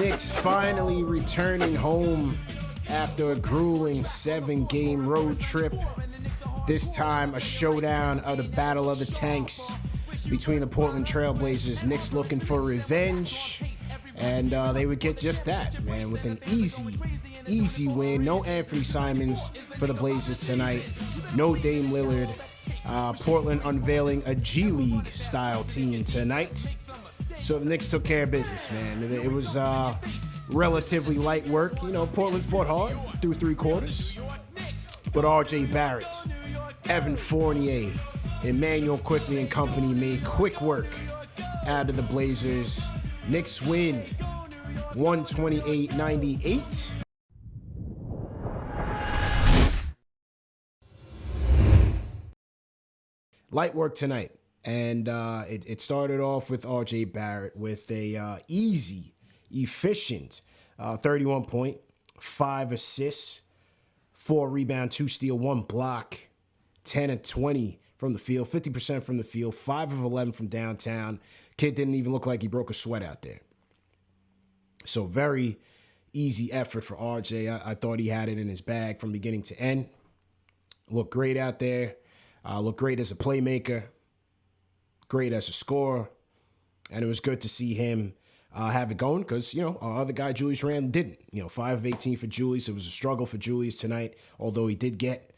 Knicks finally returning home after a grueling 7-game road trip. This time, a showdown of the Battle of the Tanks between the Portland Trailblazers. Knicks looking for revenge, and they would get just that, man, with an easy win. No Anthony Simons for the Blazers tonight. No Dame Lillard. Portland unveiling a G League style team tonight. So the Knicks took care of business, man. It was relatively light work. You know, Portland fought hard through 3 quarters. But RJ Barrett, Evan Fournier, Emmanuel Quickly and company made quick work out of the Blazers. Knicks win 128-98. Light work tonight. And it started off with RJ Barrett with a easy, efficient 31 point, 5 assists, 4 rebound, 2 steal, 1 block, 10 of 20 from the field, 50% from the field, 5 of 11 from downtown. Kid didn't even look like he broke a sweat out there. So very easy effort for RJ. I thought he had it in his bag from beginning to end. Looked great out there. Looked great as a playmaker. Great as a scorer, and it was good to see him have it going because, you know, our other guy, Julius Randle, didn't. You know, 5 of 18 for Julius. It was a struggle for Julius tonight, although he did get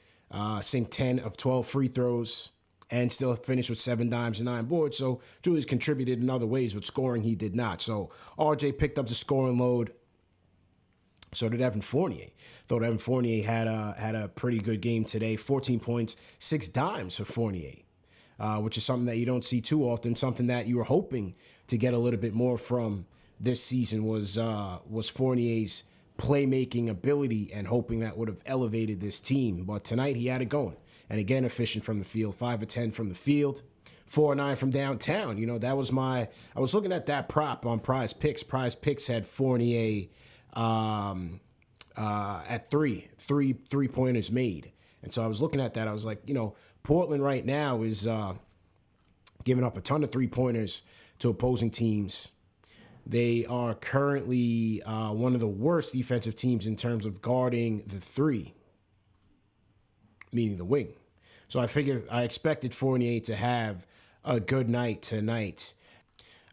sink 10 of 12 free throws and still finished with 7 dimes and 9 boards. So Julius contributed in other ways, but scoring he did not. So RJ picked up the scoring load. So did Evan Fournier. Thought Evan Fournier had a pretty good game today. 14 points, 6 dimes for Fournier. Which is something that you don't see too often, something that you were hoping to get a little bit more from this season was Fournier's playmaking ability and hoping that would have elevated this team. But tonight he had it going. And again, efficient from the field, 5 of 10 from the field, 4 of 9 from downtown. You know, that was I was looking at that prop on Prize Picks. Prize Picks had Fournier at 3-pointers made. And so I was looking at that. I was like, you know, Portland right now is giving up a ton of 3-pointers to opposing teams. They are currently one of the worst defensive teams in terms of guarding the 3, meaning the wing. So I expected Fournier to have a good night tonight.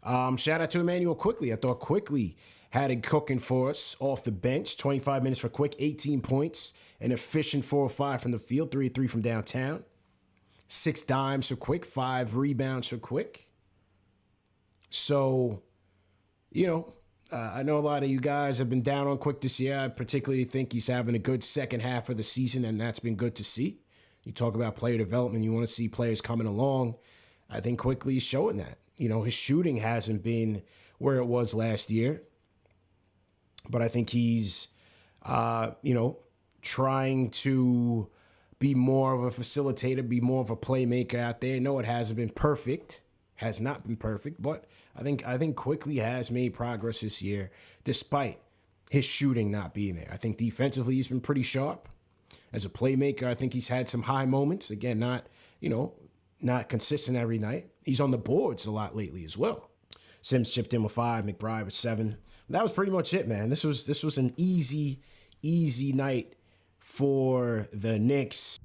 Shout out to Emmanuel Quickly. I thought Quickly had it cooking for us off the bench. 25 minutes for Quick, 18 points, an efficient 4 of 5 from the field, 3 of 3 from downtown. 6 dimes for Quick, 5 rebounds for Quick. So, you know, I know a lot of you guys have been down on Quick this year. I particularly think he's having a good second half of the season, and that's been good to see. You talk about player development, you want to see players coming along. I think Quickly is showing that. You know, his shooting hasn't been where it was last year, but I think he's, you know, trying to be more of a facilitator, be more of a playmaker out there. No, it hasn't been perfect, has not been perfect, but I think Quickly has made progress this year, despite his shooting not being there. I think defensively he's been pretty sharp. As a playmaker, I think he's had some high moments. Again, not consistent every night. He's on the boards a lot lately as well. Sims chipped in with 5, McBride with 7. That was pretty much it, man. This was an easy night for the Knicks.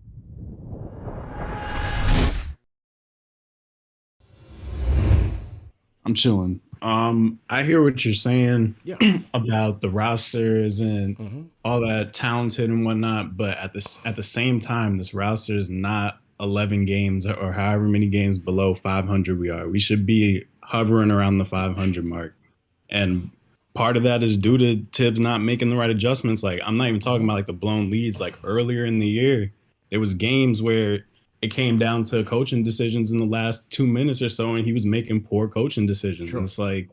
I'm chilling. I hear what you're saying about the rosters and all that talented and whatnot, but at the same time, this roster is not 11 games or however many games below 500 we are. We should be hovering around the 500 mark, and part of that is due to Tibbs not making the right adjustments. Like, I'm not even talking about like the blown leads. Like earlier in the year, there was games where it came down to coaching decisions in the last 2 minutes or so, and he was making poor coaching decisions. Sure. And it's like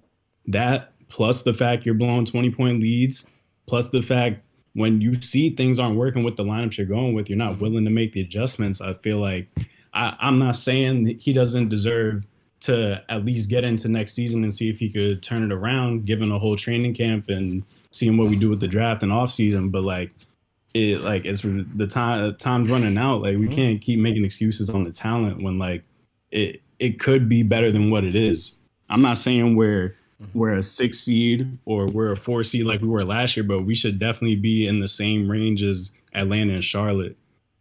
that, plus the fact you're blowing 20-point leads, plus the fact when you see things aren't working with the lineups you're going with, you're not willing to make the adjustments. I feel like I'm not saying that he doesn't deserve to at least get into next season and see if he could turn it around, given a whole training camp and seeing what we do with the draft and off season. But it's the time's running out. Like, we can't keep making excuses on the talent when it could be better than what it is. I'm not saying we're we're a 6 seed or we're a 4 seed like we were last year, but we should definitely be in the same range as Atlanta and Charlotte.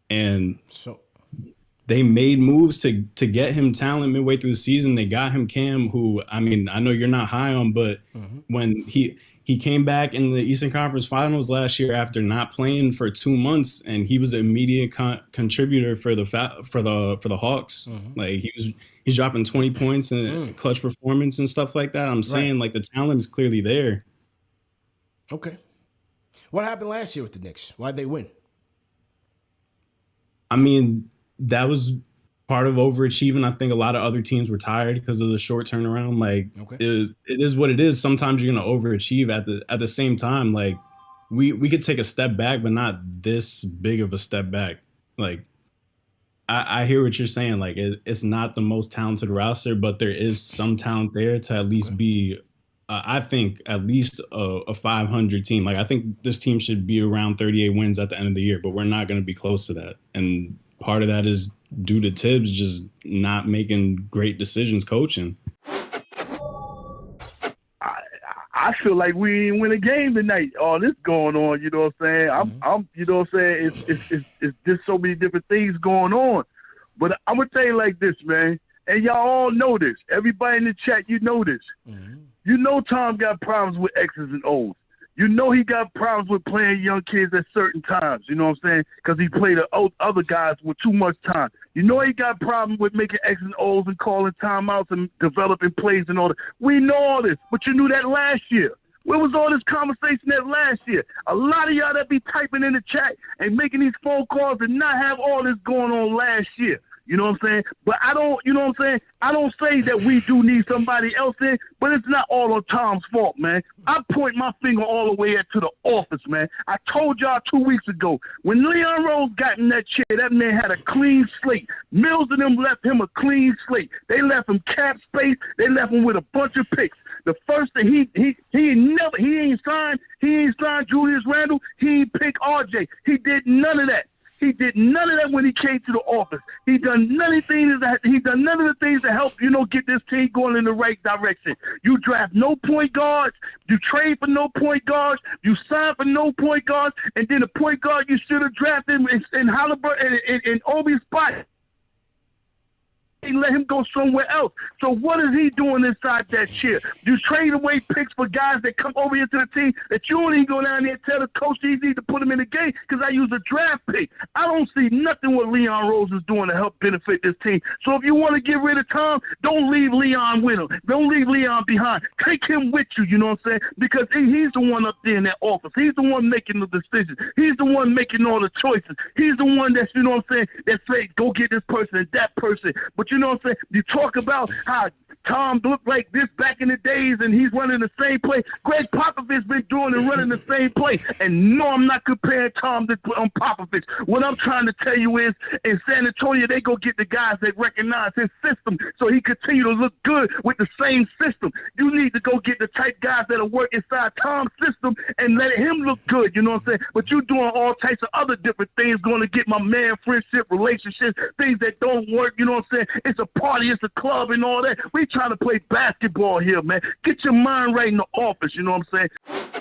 And So they made moves to get him talent midway through the season. They got him Cam, who, I mean, I know you're not high on, but when he came back in the Eastern Conference Finals last year after not playing for 2 months, and he was an immediate contributor for the Hawks. Like he's dropping 20 points and clutch performance and stuff like that. I'm saying like the talent is clearly there. Okay. What happened last year with the Knicks? Why'd they win? I mean, that was part of overachieving. I think a lot of other teams were tired because of the short turnaround. Like it is what it is. Sometimes you're gonna overachieve at the same time. Like we could take a step back, but not this big of a step back. Like I hear what you're saying. Like it's not the most talented roster, but there is some talent there to at least be. I think at least a 500 team. Like I think this team should be around 38 wins at the end of the year, but we're not going to be close to that. And part of that is due to Tibbs just not making great decisions coaching. I feel like we didn't win a game tonight. All this going on, you know what I'm saying? I'm you know what I'm saying? It's just so many different things going on. But I'm gonna tell you like this, man. And y'all all know this. Everybody in the chat, you know this. You know Tom got problems with X's and O's. You know he got problems with playing young kids at certain times, you know what I'm saying? Because he played other guys with too much time. You know he got problems with making X's and O's and calling timeouts and developing plays and all that. We know all this, but you knew that last year. Where was all this conversation that last year? A lot of y'all that be typing in the chat and making these phone calls and not have all this going on last year. You know what I'm saying? But I don't, you know what I'm saying? I don't say that we do need somebody else in, but it's not all on Tom's fault, man. I point my finger all the way to the office, man. I told y'all 2 weeks ago, when Leon Rose got in that chair, that man had a clean slate. Mills and them left him a clean slate. They left him cap space. They left him with a bunch of picks. The first thing he ain't signed Julius Randle. He ain't picked RJ. He did none of that. He did none of that when he came to the office. He done none of the things to help, get this team going in the right direction. You draft no point guards, you trade for no point guards, you sign for no point guards, and then the point guard you should have drafted in Halliburton in Obi's spot. Let him go somewhere else. So what is he doing inside that chair? You trade away picks for guys that come over into the team that you don't even go down there and tell the coach he need to put him in the game because I use a draft pick. I don't see nothing what Leon Rose is doing to help benefit this team. So if you want to get rid of Tom, don't leave Leon with him. Don't leave Leon behind. Take him with you, you know what I'm saying? Because he's the one up there in that office. He's the one making the decisions. He's the one making all the choices. He's the one that's, you know what I'm saying, that say, go get this person and that person. But you know what I'm saying? You talk about how Tom looked like this back in the days and he's running the same play. Greg Popovich been doing and running the same play. And no, I'm not comparing Tom to Popovich. What I'm trying to tell you is in San Antonio, they go get the guys that recognize his system so he continue to look good with the same system. You need to go get the type guys that'll work inside Tom's system and let him look good, you know what I'm saying? But you're doing all types of other different things, going to get my man friendship, relationships, things that don't work, you know what I'm saying? It's a party, it's a club and all that. We trying to play basketball here, man. Get your mind right in the office, you know what I'm saying?